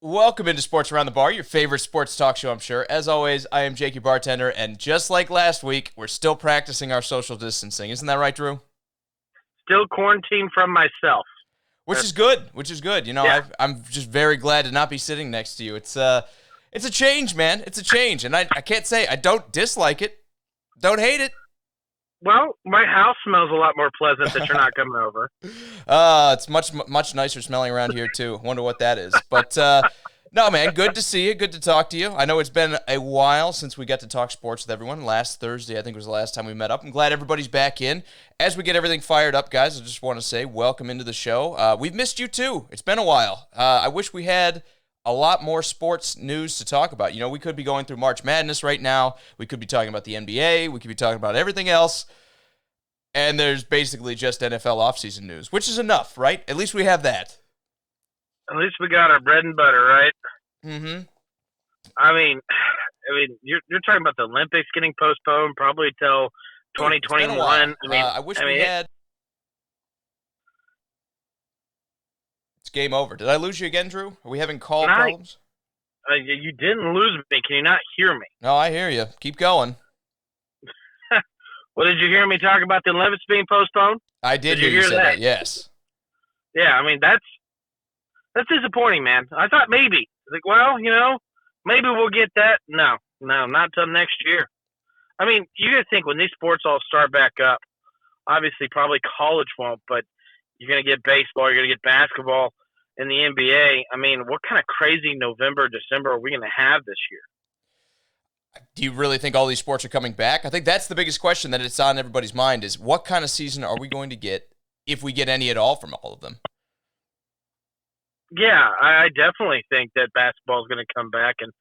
Welcome into Sports Around the Bar, your favorite sports talk show, I'm sure. As always, I am Jake, your bartender, and just like last week, we're still practicing our social distancing. Isn't that right, Drew? Still quarantined from myself. Which is good. Which is good. Yeah. I'm just very glad to not be sitting next to you. It's a change, man. It's a change, and I can't say I don't dislike it, don't hate it. Well, my house smells a lot more pleasant that you're not coming over. It's much nicer smelling around here too. Wonder what that is. But no, man, good to see you. Good to talk to you. I know it's been a while since we got to talk sports with everyone. Last Thursday, I think, was the last time we met up. I'm glad everybody's back in. As we get everything fired up, guys, I just want to say welcome into the show. We've missed you too. It's been a while. I wish we had a lot more sports news to talk about. We could be going through March Madness right now. We could be talking about the NBA. We could be talking about everything else. And there's basically just NFL offseason news, which is enough, right? At least we have that. At least we got our bread and butter, right? Mm-hmm. I mean, you're talking about the Olympics getting postponed probably till 2021. I wish we had. It's game over. Did I lose you again, Drew? Are we having call problems? You didn't lose me. Can you not hear me? No, I hear you. Keep going. Well, did you hear me talk about the Olympics being postponed? I did hear you say that. Yes. Yeah, I mean that's disappointing, man. I thought maybe maybe we'll get that. No, not till next year. I mean, you gotta think when these sports all start back up. Obviously, probably college won't, but you're gonna get baseball, you're gonna get basketball, and the NBA. I mean, what kind of crazy November, December are we gonna have this year? Do you really think all these sports are coming back? I think that's the biggest question that it's on everybody's mind is what kind of season are we going to get, if we get any at all, from all of them? Yeah, I definitely think that basketball is going to come back, and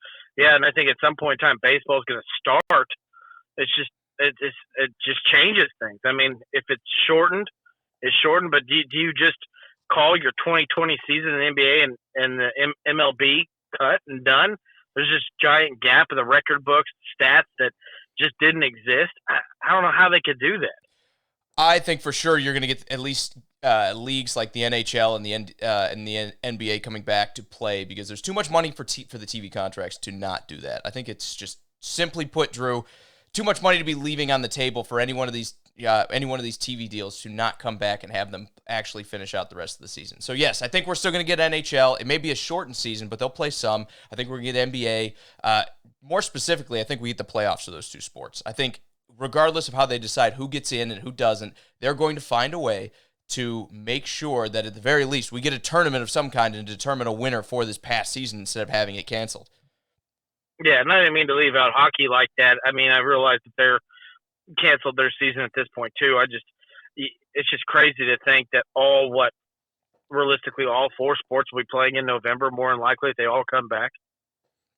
I think at some point in time baseball is going to start. It just changes things. I mean, if it's shortened, it's shortened. But do you just call your 2020 season in the NBA and the MLB cut and done? There's this giant gap in the record books, stats that just didn't exist. I don't know how they could do that. I think for sure you're going to get at least leagues like the NHL and the NBA coming back to play because there's too much money for the TV contracts to not do that. I think it's just simply put, Drew, too much money to be leaving on the table for any one of these TV deals to not come back and have them actually finish out the rest of the season. So yes, I think we're still going to get NHL. It may be a shortened season, but they'll play some. I think we're going to get NBA. More specifically, I think we get the playoffs of those two sports. I think regardless of how they decide who gets in and who doesn't, they're going to find a way to make sure that at the very least we get a tournament of some kind and determine a winner for this past season instead of having it canceled. Yeah, and I didn't mean to leave out hockey like that. I mean, I realize that they're canceled their season at this point too. It's just crazy to think that realistically all four sports will be playing in November, more than likely if they all come back.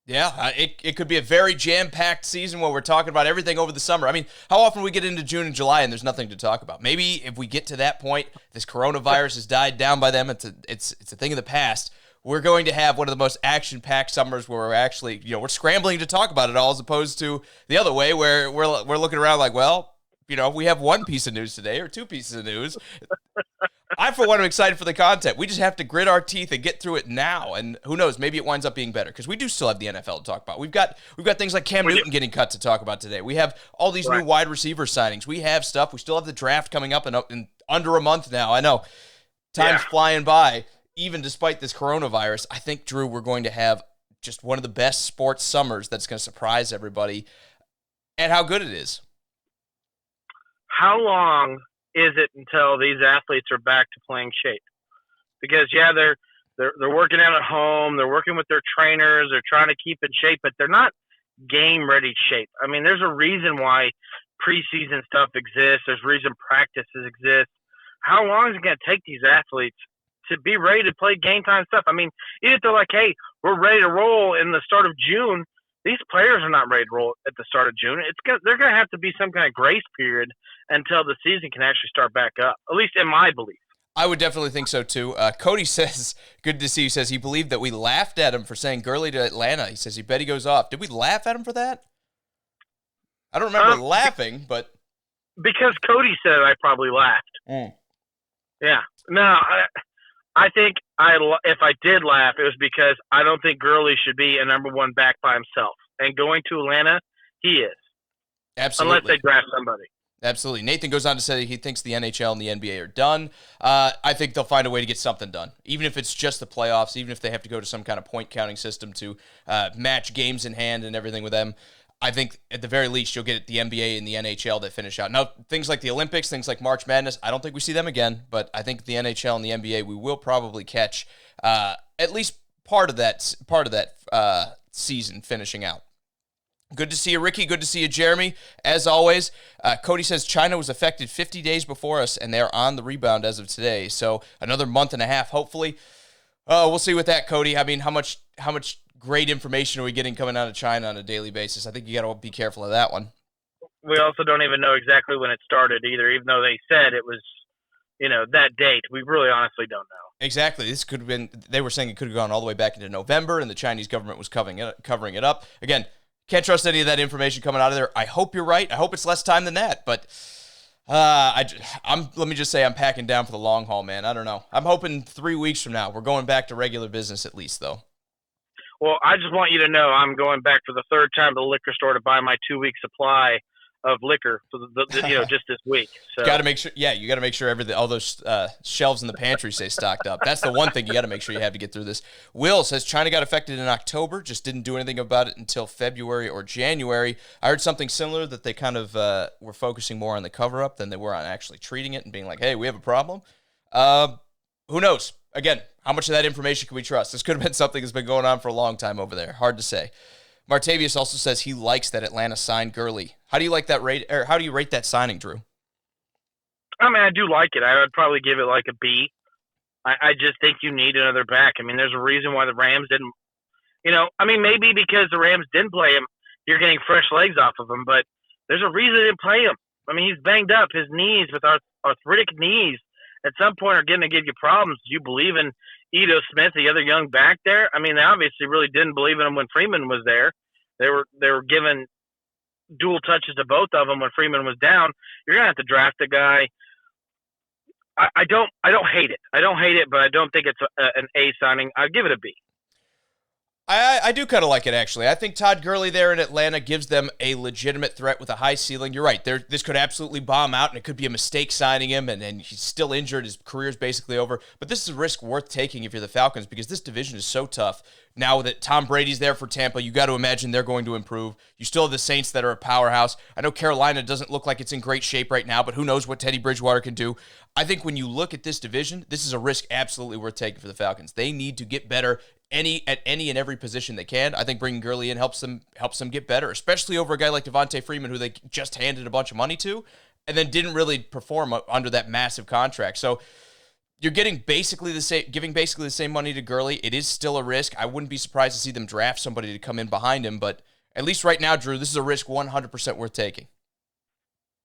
Yeah, it could be a very jam-packed season where we're talking about everything over the summer. I mean, how often we get into June and July and there's nothing to talk about? Maybe if we get to that point, this coronavirus has died down by them. It's a thing of the past. We're going to have one of the most action-packed summers where we're actually, we're scrambling to talk about it all as opposed to the other way where we're looking around like, well, we have one piece of news today or two pieces of news. I, for one, am excited for the content. We just have to grit our teeth and get through it now. And who knows, maybe it winds up being better because we do still have the NFL to talk about. We've got things like Cam Newton getting cut to talk about today. We have all these new wide receiver signings. We have stuff. We still have the draft coming up in under a month now. I know. Time's flying by. Even despite this coronavirus, I think, Drew, we're going to have just one of the best sports summers that's going to surprise everybody at how good it is. How long is it until these athletes are back to playing shape? Because they're working out at home, they're working with their trainers, they're trying to keep in shape, but they're not game ready shape. I mean, there's a reason why preseason stuff exists. There's a reason practices exist. How long is it going to take these athletes to be ready to play game time stuff? I mean, even if they're like, hey, we're ready to roll in the start of June, these players are not ready to roll at the start of June. They're going to have to be some kind of grace period until the season can actually start back up, at least in my belief. I would definitely think so, too. Cody says, good to see you, says he believed that we laughed at him for saying Gurley to Atlanta. He says he bet he goes off. Did we laugh at him for that? I don't remember laughing, but... Because Cody said I probably laughed. Yeah. No, I think if I did laugh, it was because I don't think Gurley should be a number one back by himself. And going to Atlanta, he is, unless Absolutely. they draft somebody. Absolutely. Nathan goes on to say he thinks the NHL and the NBA are done. I think they'll find a way to get something done, even if it's just the playoffs, even if they have to go to some kind of point counting system to match games in hand and everything with them. I think at the very least you'll get the NBA and the NHL that finish out. Now, things like the Olympics, things like March Madness, I don't think we see them again, but I think the NHL and the NBA we will probably catch at least part of that season finishing out. Good to see you, Ricky. Good to see you, Jeremy. As always, Cody says China was affected 50 days before us, and they're on the rebound as of today. So another month and a half, hopefully. We'll see with that, Cody. I mean, how much great information are we getting coming out of China on a daily basis? I think you got to be careful of that one. We also don't even know exactly when it started either, even though they said it was, that date. We really honestly don't know. Exactly. This could have been, they were saying it could have gone all the way back into November, and the Chinese government was covering it up. Again, can't trust any of that information coming out of there. I hope you're right. I hope it's less time than that. But let me just say I'm packing down for the long haul, man. I don't know. I'm hoping 3 weeks from now we're going back to regular business at least, though. Well, I just want you to know I'm going back for the third time to the liquor store to buy my 2-week supply of liquor for just this week. So got to make sure. Yeah, you got to make sure all those shelves in the pantry stay stocked up. That's the one thing you got to make sure you have to get through this. Will says China got affected in October, just didn't do anything about it until February or January. I heard something similar that they kind of were focusing more on the cover up than they were on actually treating it and being like, "Hey, we have a problem." Who knows? Again, how much of that information can we trust? This could have been something that's been going on for a long time over there. Hard to say. Martavius also says he likes that Atlanta signed Gurley. How do you like that rate? Or how do you rate that signing, Drew? I mean, I do like it. I would probably give it like a B. I just think you need another back. I mean, there's a reason why the Rams didn't. Maybe because the Rams didn't play him, you're getting fresh legs off of him. But there's a reason they didn't play him. I mean, he's banged up. His knees, with arthritic knees, at some point are going to give you problems. Do you believe in Ito Smith, the other young back there? I mean, they obviously really didn't believe in him when Freeman was there. They were given dual touches to both of them when Freeman was down. You're gonna have to draft a guy. I don't hate it. I don't hate it, but I don't think it's an A signing. I'd give it a B. I do kind of like it, actually. I think Todd Gurley there in Atlanta gives them a legitimate threat with a high ceiling. You're right. This could absolutely bomb out, and it could be a mistake signing him, and he's still injured. His career's basically over. But this is a risk worth taking if you're the Falcons because this division is so tough. Now that Tom Brady's there for Tampa, you got to imagine they're going to improve. You still have the Saints that are a powerhouse. I know Carolina doesn't look like it's in great shape right now, but who knows what Teddy Bridgewater can do. I think when you look at this division, this is a risk absolutely worth taking for the Falcons. They need to get better at any and every position they can. I think bringing Gurley in helps them get better, especially over a guy like Devontae Freeman, who they just handed a bunch of money to, and then didn't really perform under that massive contract. So you're giving basically the same money to Gurley. It is still a risk. I wouldn't be surprised to see them draft somebody to come in behind him, but at least right now, Drew, this is a risk 100% worth taking.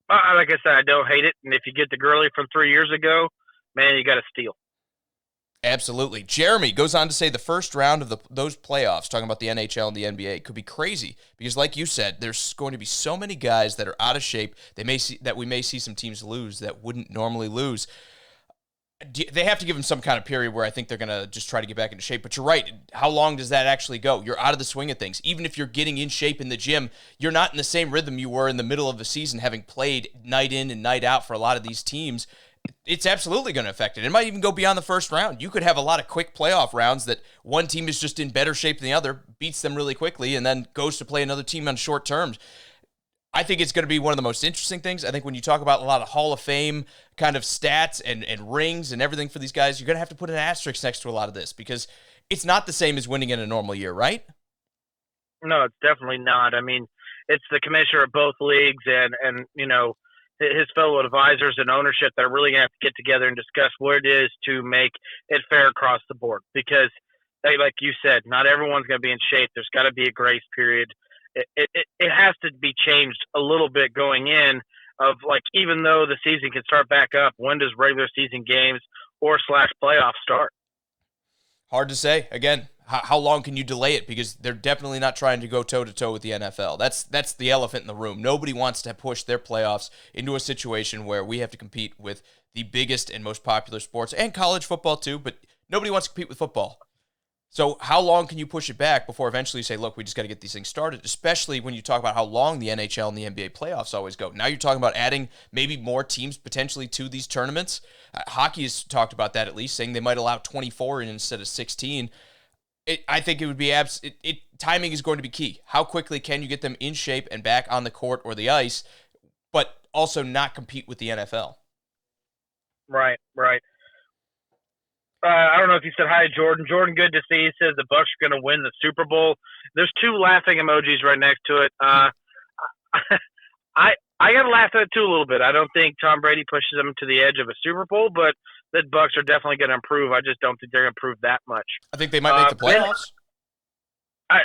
Like I said, I don't hate it, and if you get the Gurley from 3 years ago, man, you got to steal. Absolutely. Jeremy goes on to say the first round of those playoffs, talking about the NHL and the NBA, could be crazy because, like you said, there's going to be so many guys that are out of shape. We may see some teams lose that wouldn't normally lose. They have to give them some kind of period where I think they're going to just try to get back into shape. But you're right. How long does that actually go? You're out of the swing of things. Even if you're getting in shape in the gym, you're not in the same rhythm you were in the middle of the season, having played night in and night out for a lot of these teams. It's absolutely going to affect it. It might even go beyond the first round. You could have a lot of quick playoff rounds that one team is just in better shape than the other, beats them really quickly, and then goes to play another team on short terms. I think it's going to be one of the most interesting things. I think when you talk about a lot of Hall of Fame kind of stats and rings and everything for these guys, you're going to have to put an asterisk next to a lot of this because it's not the same as winning in a normal year, right? No, it's definitely not. I mean, it's the commissioner of both leagues and his fellow advisors and ownership that are really going to have to get together and discuss what it is to make it fair across the board. Because, like you said, not everyone's going to be in shape. There's got to be a grace period. It has to be changed a little bit going in of, like, even though the season can start back up, when does regular season games or / playoffs start? Hard to say. Again, how long can you delay it? Because they're definitely not trying to go toe-to-toe with the NFL. That's the elephant in the room. Nobody wants to push their playoffs into a situation where we have to compete with the biggest and most popular sports, and college football too, but Nobody wants to compete with football. So how long can you push it back before eventually you say, look, we just got to get these things started, especially when you talk about how long the NHL and the NBA playoffs always go. Now you're talking about adding maybe more teams potentially to these tournaments. Hockey has talked about that at least, saying they might allow 24 in instead of 16. I think it would be timing is going to be key. How quickly can you get them in shape and back on the court or the ice, but also not compete with the NFL? Right. I don't know if you said hi, Jordan. Jordan, good to see. He says the Bucs are going to win the Super Bowl. There's 2 laughing emojis right next to it. I got to laugh at it too a little bit. I don't think Tom Brady pushes them to the edge of a Super Bowl, but the Bucs are definitely going to improve. I just don't think they're going to improve that much. I think they might make the playoffs. I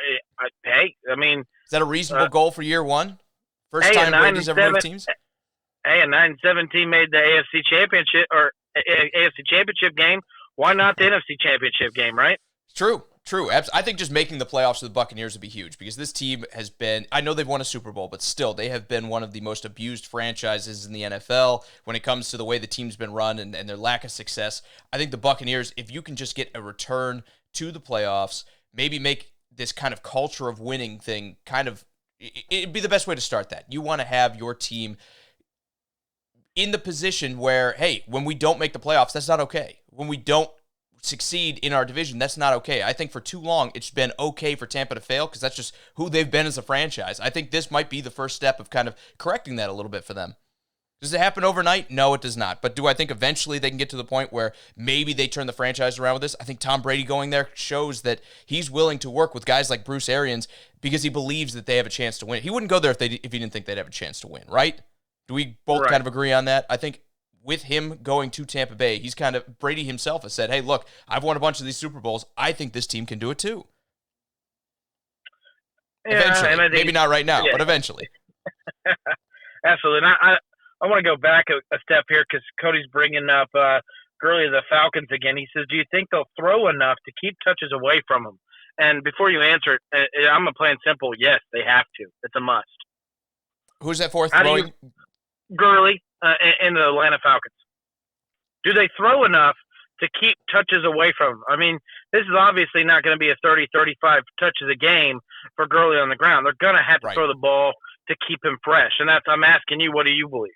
mean, is that a reasonable goal for year one? First time Brady's ever moved teams. Hey, a 9-7 team made the AFC Championship or AFC Championship game. Why not the NFC Championship game, right? True. I think just making the playoffs for the Buccaneers would be huge because this team has been, I know they've won a Super Bowl, but still, they have been one of the most abused franchises in the NFL when it comes to the way the team's been run and their lack of success. I think the Buccaneers, if you can just get a return to the playoffs, maybe make this kind of culture of winning thing it'd be the best way to start that. You want to have your team in the position where, hey, when we don't make the playoffs, that's not okay. When we don't succeed in our division, that's not okay. I think for too long, it's been okay for Tampa to fail because that's just who they've been as a franchise. I think this might be the first step of kind of correcting that a little bit for them. Does it happen overnight? No, it does not. But do I think eventually they can get to the point where maybe they turn the franchise around with this? I think Tom Brady going there shows that he's willing to work with guys like Bruce Arians because he believes that they have a chance to win. He wouldn't go there if he didn't think they'd have a chance to win, right? Do we both kind of agree on that? I think with him going to Tampa Bay, he's kind of, Brady himself has said, hey, look, I've won a bunch of these Super Bowls. I think this team can do it too. Yeah, eventually. Maybe not right now, but eventually. Absolutely. And I want to go back a step here because Cody's bringing up Gurley of the Falcons again. He says, do you think they'll throw enough to keep touches away from him? And before you answer it, I'm going to play it simple. Yes, they have to. It's a must. Who's that for? Gurley and the Atlanta Falcons. Do they throw enough to keep touches away from him? I mean, this is obviously not going to be a 30, 35 touches a game for Gurley on the ground. They're going to have to throw the ball to keep him fresh. And I'm asking you, what do you believe?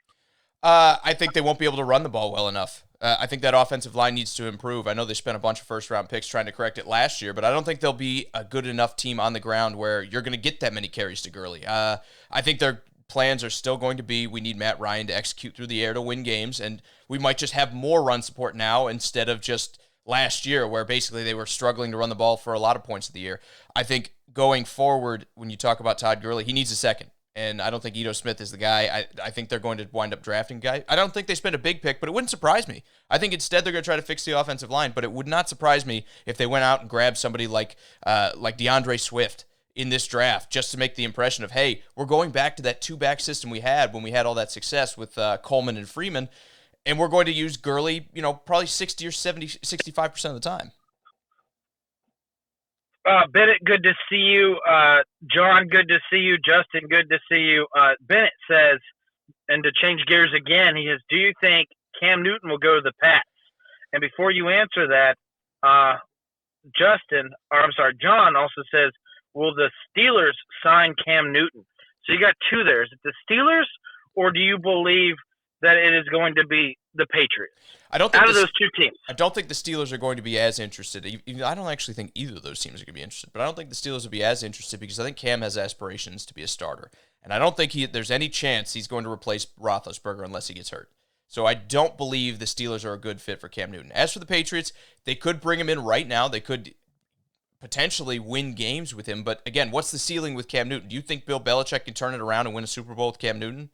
I think they won't be able to run the ball well enough. I think that offensive line needs to improve. I know they spent a bunch of first-round picks trying to correct it last year, but I don't think they'll be a good enough team on the ground where you're going to get that many carries to Gurley. I think their plans are still going to be we need Matt Ryan to execute through the air to win games, and we might just have more run support now instead of just last year where basically they were struggling to run the ball for a lot of points of the year. I think going forward, when you talk about Todd Gurley, he needs a second. And I don't think Ito Smith is the guy. I think they're going to wind up drafting a guy. I don't think they spend a big pick, but it wouldn't surprise me. I think instead they're going to try to fix the offensive line, but it would not surprise me if they went out and grabbed somebody like DeAndre Swift in this draft just to make the impression of, hey, we're going back to that two-back system we had when we had all that success with Coleman and Freeman, and we're going to use Gurley, probably 60 or 70, 65% of the time. Bennett, good to see you. John, good to see you. Justin, good to see you. Bennett says, and to change gears again, he says, do you think Cam Newton will go to the Pats? And before you answer that, John also says, will the Steelers sign Cam Newton? So you got two there. Is it the Steelers, or do you believe that it is going to be the Patriots? Out of those two teams. I don't think the Steelers are going to be as interested. I don't actually think either of those teams are going to be interested, but I don't think the Steelers will be as interested because I think Cam has aspirations to be a starter. And I don't think there's any chance he's going to replace Roethlisberger unless he gets hurt. So I don't believe the Steelers are a good fit for Cam Newton. As for the Patriots, they could bring him in right now. They could potentially win games with him. But again, what's the ceiling with Cam Newton? Do you think Bill Belichick can turn it around and win a Super Bowl with Cam Newton?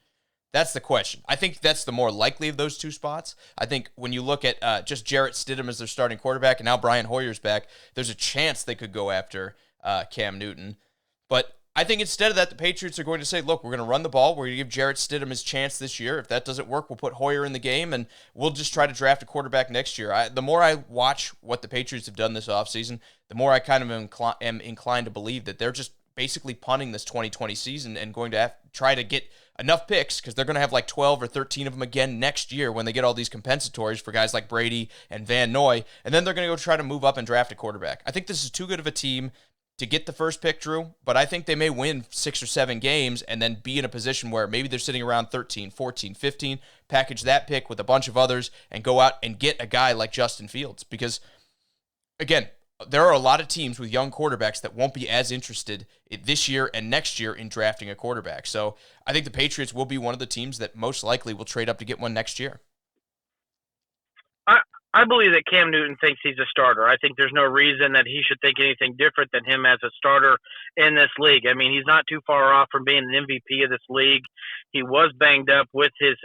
That's the question. I think that's the more likely of those two spots. I think when you look at just Jarrett Stidham as their starting quarterback and now Brian Hoyer's back, there's a chance they could go after Cam Newton. But I think instead of that, the Patriots are going to say, look, we're going to run the ball. We're going to give Jarrett Stidham his chance this year. If that doesn't work, we'll put Hoyer in the game, and we'll just try to draft a quarterback next year. The more I watch what the Patriots have done this offseason, the more I kind of am inclined to believe that they're just basically punting this 2020 season and going to try to get enough picks, because they're going to have like 12 or 13 of them again next year when they get all these compensatories for guys like Brady and Van Noy, and then they're going to go try to move up and draft a quarterback. I think this is too good of a team to get the first pick, Drew, but I think they may win 6 or 7 games and then be in a position where maybe they're sitting around 13, 14, 15, package that pick with a bunch of others and go out and get a guy like Justin Fields. Because, again, there are a lot of teams with young quarterbacks that won't be as interested this year and next year in drafting a quarterback. So I think the Patriots will be one of the teams that most likely will trade up to get one next year. I believe that Cam Newton thinks he's a starter. I think there's no reason that he should think anything different than him as a starter in this league. I mean, he's not too far off from being an MVP of this league. He was banged up with his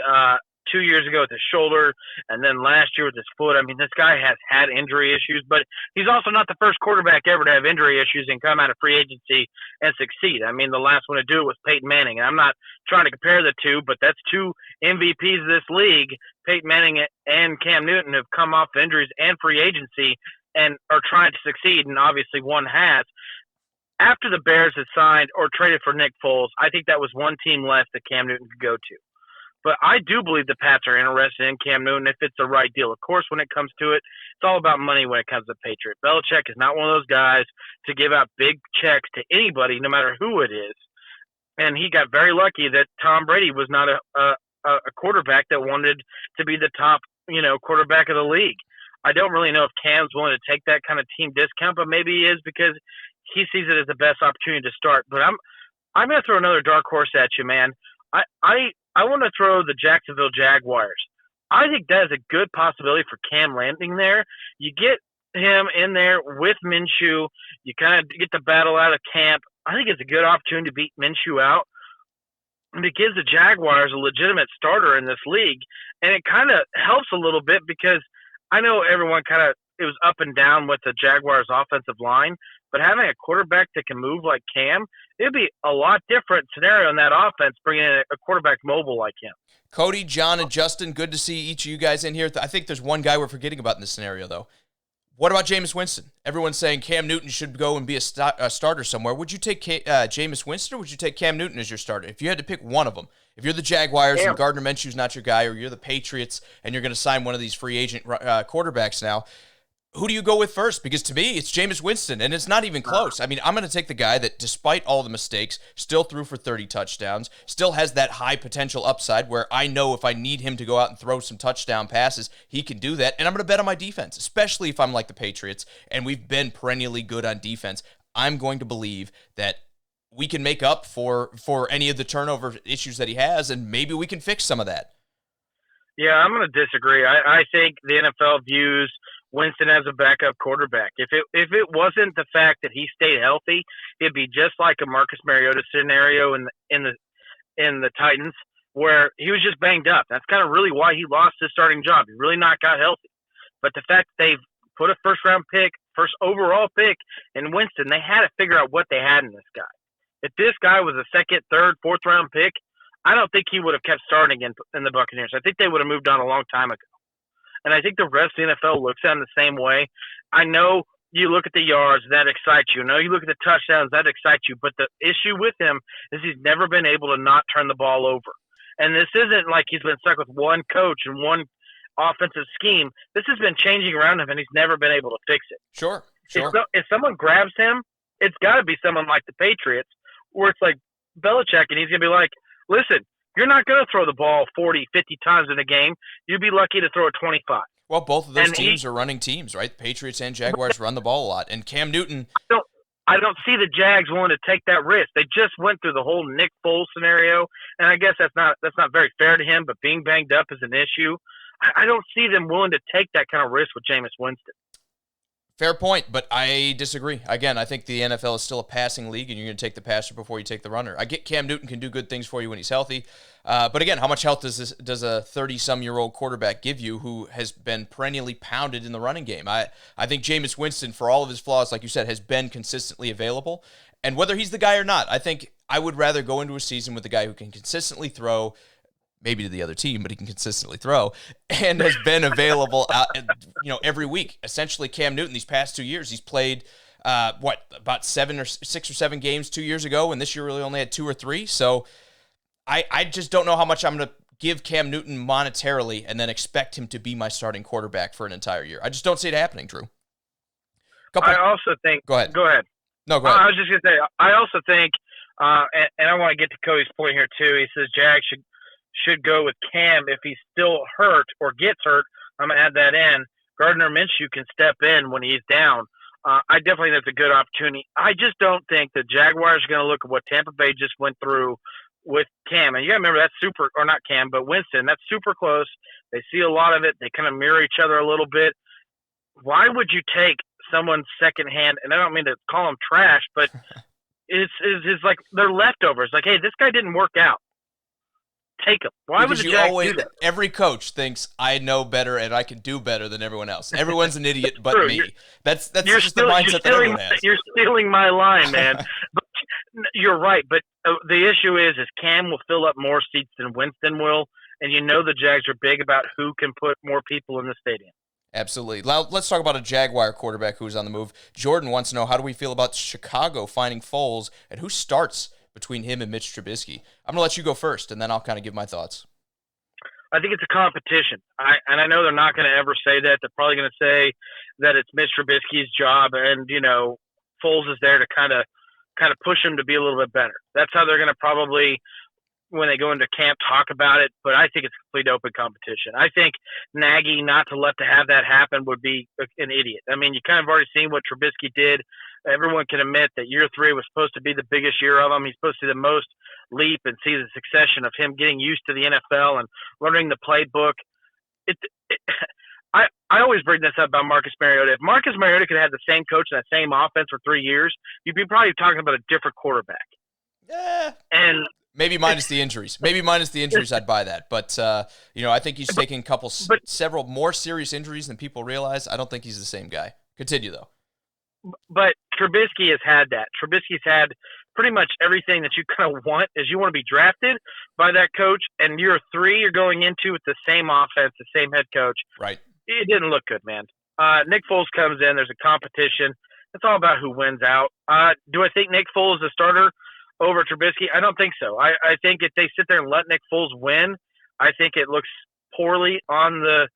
2 years ago with his shoulder, and then last year with his foot. I mean, this guy has had injury issues, but he's also not the first quarterback ever to have injury issues and come out of free agency and succeed. I mean, the last one to do it was Peyton Manning, and I'm not trying to compare the two, but that's 2 MVPs of this league. Peyton Manning and Cam Newton have come off injuries and free agency and are trying to succeed, and obviously one has. After the Bears had signed or traded for Nick Foles, I think that was one team less that Cam Newton could go to. But I do believe the Pats are interested in Cam Newton if it's the right deal. Of course, when it comes to it, it's all about money when it comes to Patriot. Belichick is not one of those guys to give out big checks to anybody, no matter who it is. And he got very lucky that Tom Brady was not a quarterback that wanted to be the top, quarterback of the league. I don't really know if Cam's willing to take that kind of team discount, but maybe he is because he sees it as the best opportunity to start. But I'm going to throw another dark horse at you, man. I want to throw the Jacksonville Jaguars. I think that is a good possibility for Cam landing there. You get him in there with Minshew. You kind of get the battle out of camp. I think it's a good opportunity to beat Minshew out. And it gives the Jaguars a legitimate starter in this league. And it kind of helps a little bit because I know everyone it was up and down with the Jaguars' offensive line. But having a quarterback that can move like Cam, it'd be a lot different scenario in that offense, bringing in a quarterback mobile like him. Cody, John, and Justin, good to see each of you guys in here. I think there's one guy we're forgetting about in this scenario, though. What about Jameis Winston? Everyone's saying Cam Newton should go and be a starter somewhere. Would you take Jameis Winston, or would you take Cam Newton as your starter? If you had to pick one of them, if you're the Jaguars and Gardner Minshew's not your guy, or you're the Patriots and you're going to sign one of these free agent quarterbacks now, who do you go with first? Because to me, it's Jameis Winston, and it's not even close. I mean, I'm going to take the guy that, despite all the mistakes, still threw for 30 touchdowns, still has that high potential upside where I know if I need him to go out and throw some touchdown passes, he can do that. And I'm going to bet on my defense, especially if I'm like the Patriots, and we've been perennially good on defense. I'm going to believe that we can make up for any of the turnover issues that he has, and maybe we can fix some of that. Yeah, I'm going to disagree. I think the NFL views Winston as a backup quarterback. If it wasn't the fact that he stayed healthy, it'd be just like a Marcus Mariota scenario in the Titans, where he was just banged up. That's kind of really why he lost his starting job. He really not got healthy. But the fact that they've put a first overall pick in Winston, they had to figure out what they had in this guy. If this guy was a second, third, fourth round pick, I don't think he would have kept starting in the Buccaneers. I think they would have moved on a long time ago. And I think the rest of the NFL looks at him the same way. I know you look at the yards, that excites you. I know you look at the touchdowns, that excites you. But the issue with him is he's never been able to not turn the ball over. And this isn't like he's been stuck with one coach and one offensive scheme. This has been changing around him, and he's never been able to fix it. Sure. If someone grabs him, it's got to be someone like the Patriots, where it's like Belichick, and he's going to be like, listen, you're not going to throw the ball 40, 50 times in a game. You'd be lucky to throw it 25. Well, both of those teams are running teams, right? The Patriots and Jaguars run the ball a lot. And Cam Newton... I don't see the Jags willing to take that risk. They just went through the whole Nick Foles scenario, and I guess that's not very fair to him, but being banged up is an issue. I don't see them willing to take that kind of risk with Jameis Winston. Fair point, but I disagree. Again, I think the NFL is still a passing league, and you're going to take the passer before you take the runner. I get Cam Newton can do good things for you when he's healthy, but again, how much health does a 30-some-year-old quarterback give you who has been perennially pounded in the running game? I think Jameis Winston, for all of his flaws, like you said, has been consistently available, and whether he's the guy or not, I think I would rather go into a season with a guy who can consistently throw, maybe to the other team, but he can consistently throw, and has been available every week. Essentially, Cam Newton, these past 2 years, he's played about 6 or 7 games 2 years ago, and this year really only had 2 or 3. So I just don't know how much I'm going to give Cam Newton monetarily and then expect him to be my starting quarterback for an entire year. I just don't see it happening, Drew. I also think. Go ahead. Go ahead. No, go ahead. I was just going to say, I also think, and I want to get to Cody's point here too. He says Jag should go with Cam if he's still hurt or gets hurt. I'm going to add that in. Gardner Minshew can step in when he's down. I definitely think that's a good opportunity. I just don't think the Jaguars are going to look at what Tampa Bay just went through with Cam. And you got to remember, not Cam, but Winston. That's super close. They see a lot of it. They kind of mirror each other a little bit. Why would you take someone's secondhand? And I don't mean to call them trash, but it's like they're leftovers. Like, hey, this guy didn't work out. Take him. Why would the Jags do that? Every coach thinks I know better and I can do better than everyone else. Everyone's an idiot but me. That's just the mindset that everyone has. You're stealing my line, man. But you're right. But the issue is Cam will fill up more seats than Winston will, and you know the Jags are big about who can put more people in the stadium. Absolutely. Now, let's talk about a Jaguar quarterback who's on the move. Jordan wants to know, how do we feel about Chicago finding Foles, and who starts between him and Mitch Trubisky? I'm going to let you go first, and then I'll kind of give my thoughts. I think it's a competition. And I know they're not going to ever say that. They're probably going to say that it's Mitch Trubisky's job, and, Foles is there to kind of push him to be a little bit better. That's how they're going to probably, when they go into camp, talk about it. But I think it's complete open competition. I think Nagy not to have that happen would be an idiot. I mean, you kind of already seen what Trubisky did. Everyone can admit that year 3 was supposed to be the biggest year of him. He's supposed to see the most leap and see the succession of him getting used to the NFL and learning the playbook. I always bring this up about Marcus Mariota. If Marcus Mariota could have the same coach and that same offense for 3 years, you'd be probably talking about a different quarterback. Yeah. And maybe minus the injuries. I'd buy that. But I think he's taking several more serious injuries than people realize. I don't think he's the same guy. Continue though. But Trubisky has had that. Trubisky's had pretty much everything that you kind of want, is you want to be drafted by that coach, and year 3 you're going into with the same offense, the same head coach. Right. It didn't look good, man. Nick Foles comes in. There's a competition. It's all about who wins out. Do I think Nick Foles is a starter over Trubisky? I don't think so. I think if they sit there and let Nick Foles win, I think it looks poorly on the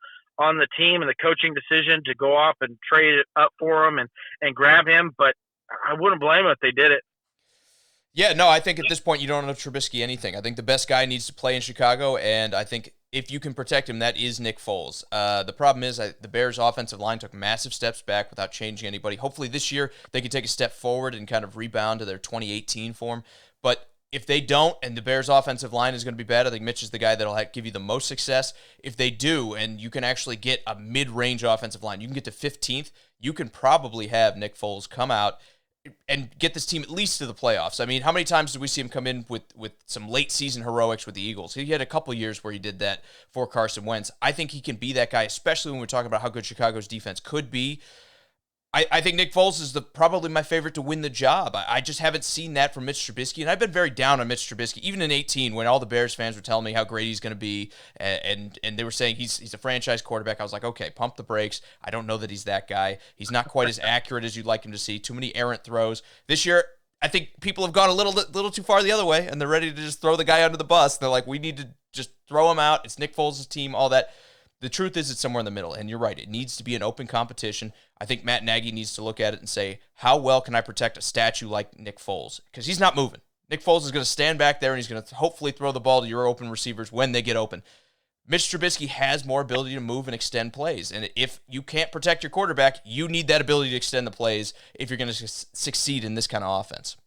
team and the coaching decision to go off and trade it up for him and grab him. But I wouldn't blame them if they did it. Yeah, no, I think at this point you don't know Trubisky anything. I think the best guy needs to play in Chicago, and I think if you can protect him, that is Nick Foles. The problem is the Bears' offensive line took massive steps back without changing anybody. Hopefully this year they can take a step forward and kind of rebound to their 2018 form. But if they don't, and the Bears' offensive line is going to be bad, I think Mitch is the guy that'll give you the most success. If they do, and you can actually get a mid-range offensive line, you can get to 15th, you can probably have Nick Foles come out and get this team at least to the playoffs. I mean, how many times did we see him come in with some late season heroics with the Eagles? He had a couple years where he did that for Carson Wentz. I think he can be that guy, especially when we're talking about how good Chicago's defense could be. I think Nick Foles is probably my favorite to win the job. I just haven't seen that from Mitch Trubisky, and I've been very down on Mitch Trubisky, even in 2018 when all the Bears fans were telling me how great he's going to be, and they were saying he's a franchise quarterback. I was like, okay, pump the brakes. I don't know that he's that guy. He's not quite as accurate as you'd like him to see. Too many errant throws. This year, I think people have gone a little too far the other way, and they're ready to just throw the guy under the bus. They're like, we need to just throw him out. It's Nick Foles' team, all that. The truth is it's somewhere in the middle, and you're right. It needs to be an open competition. I think Matt Nagy needs to look at it and say, how well can I protect a statue like Nick Foles? Because he's not moving. Nick Foles is going to stand back there, and he's going to hopefully throw the ball to your open receivers when they get open. Mitch Trubisky has more ability to move and extend plays, and if you can't protect your quarterback, you need that ability to extend the plays if you're going to succeed in this kind of offense.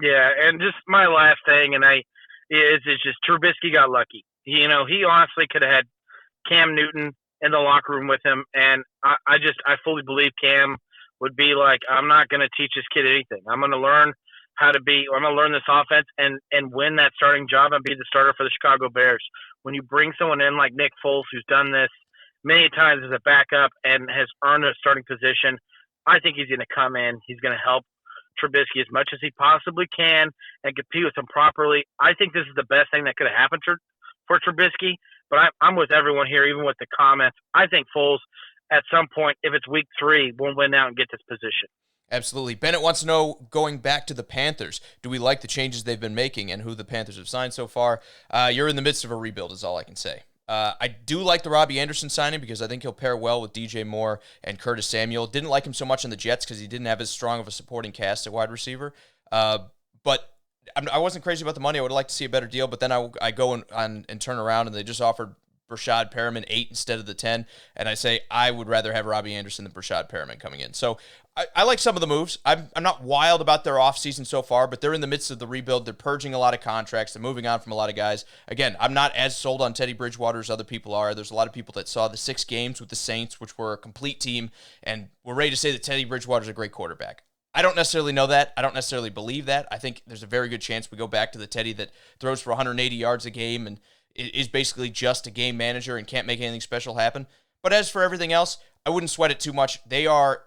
Yeah, and just my last thing, is just Trubisky got lucky. He honestly could have had Cam Newton in the locker room with him, and I fully believe Cam would be like, I'm not going to teach this kid anything. I'm going to learn this offense and win that starting job and be the starter for the Chicago Bears. When you bring someone in like Nick Foles, who's done this many times as a backup and has earned a starting position, I think he's going to come in. He's going to help Trubisky as much as he possibly can and compete with him properly. I think this is the best thing that could have happened for Trubisky. But I'm with everyone here, even with the comments. I think Foles, at some point, if it's week 3, will win out and get this position. Absolutely. Bennett wants to know, going back to the Panthers, do we like the changes they've been making and who the Panthers have signed so far? You're in the midst of a rebuild is all I can say. I do like the Robbie Anderson signing because I think he'll pair well with DJ Moore and Curtis Samuel. Didn't like him so much in the Jets because he didn't have as strong of a supporting cast at wide receiver. But I wasn't crazy about the money. I would like to see a better deal, but then I go and turn around and they just offered Brashad Perriman 8 instead of the 10, and I say I would rather have Robbie Anderson than Brashad Perriman coming in. So I like some of the moves. I'm not wild about their offseason so far, but they're in the midst of the rebuild. They're purging a lot of contracts. They're moving on from a lot of guys. Again, I'm not as sold on Teddy Bridgewater as other people are. There's a lot of people that saw the 6 games with the Saints, which were a complete team, and were ready to say that Teddy Bridgewater is a great quarterback. I don't necessarily know that. I don't necessarily believe that. I think there's a very good chance we go back to the Teddy that throws for 180 yards a game and is basically just a game manager and can't make anything special happen. But as for everything else, I wouldn't sweat it too much. They are,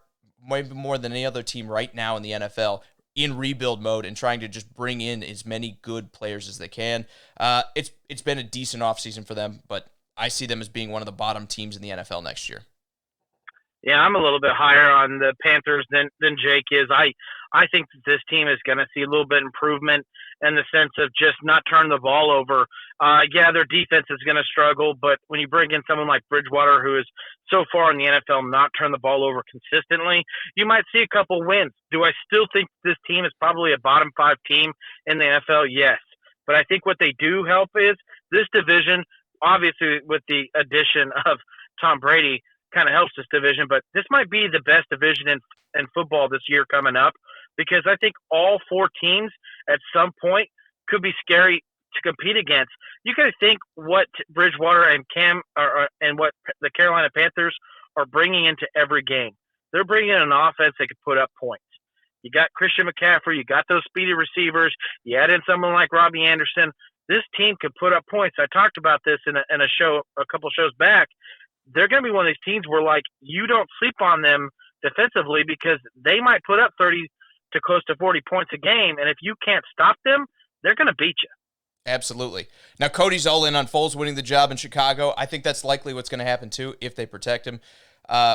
maybe more than any other team right now in the NFL, in rebuild mode and trying to just bring in as many good players as they can. It's been a decent offseason for them, but I see them as being one of the bottom teams in the NFL next year. Yeah, I'm a little bit higher on the Panthers than Jake is. I think that this team is going to see a little bit improvement in the sense of just not turn the ball over. Yeah, their defense is going to struggle, but when you bring in someone like Bridgewater, who is so far in the NFL not turn the ball over consistently, you might see a couple wins. Do I still think this team is probably a bottom 5 team in the NFL? Yes. But I think what they do help is this division, obviously with the addition of Tom Brady, kind of helps this division, but this might be the best division in football this year coming up, because I think all 4 teams at some point could be scary to compete against. You got to think what Bridgewater and Cam and what the Carolina Panthers are bringing into every game. They're bringing in an offense that could put up points. You got Christian McCaffrey, you got those speedy receivers, you add in someone like Robbie Anderson. This team could put up points. I talked about this in a show a couple shows back. They're going to be one of these teams where, like, you don't sleep on them defensively because they might put up 30 to close to 40 points a game, and if you can't stop them, they're going to beat you. Absolutely. Now, Cody's all in on Foles winning the job in Chicago. I think that's likely what's going to happen, too, if they protect him.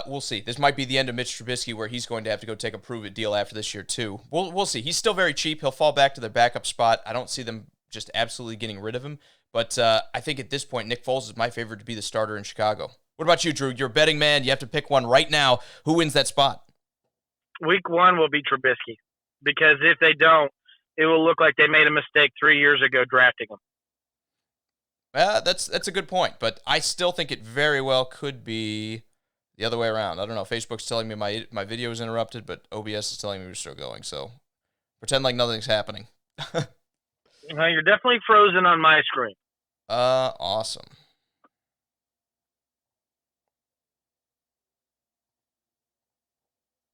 We'll see. This might be the end of Mitch Trubisky, where he's going to have to go take a prove-it deal after this year, too. We'll see. He's still very cheap. He'll fall back to their backup spot. I don't see them just absolutely getting rid of him, but I think at this point, Nick Foles is my favorite to be the starter in Chicago. What about you, Drew? You're a betting man. You have to pick one right now. Who wins that spot? Week 1 will be Trubisky, because if they don't, it will look like they made a mistake 3 years ago drafting him. That's a good point, but I still think it very well could be the other way around. I don't know. Facebook's telling me my video is interrupted, but OBS is telling me we're still going, so pretend like nothing's happening. You're definitely frozen on my screen. Awesome.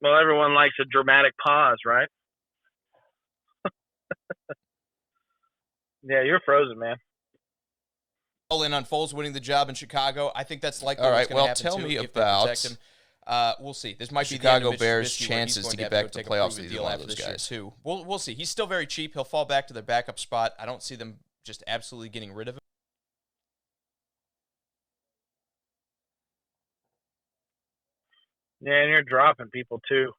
Well, everyone likes a dramatic pause, right? Yeah, you're frozen, man. All in on Foles winning the job in Chicago. I think that's likely. All right, what's going to happen tell too, me if they about protect him. We'll see. This might be the Chicago end of Bears' Mitch Trubisky, where he's chances going to get have back go to the take a playoffs prove-it with deal either one of after those this year, guys. too. We'll see. He's still very cheap. He'll fall back to their backup spot. I don't see them just absolutely getting rid of him. Yeah, and you're dropping people too.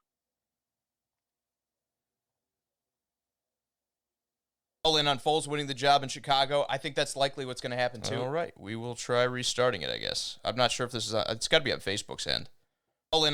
All in on Foles winning the job in Chicago. I think that's likely what's going to happen too. All right, we will try restarting it, I guess. I'm not sure if this is it's got to be on Facebook's end.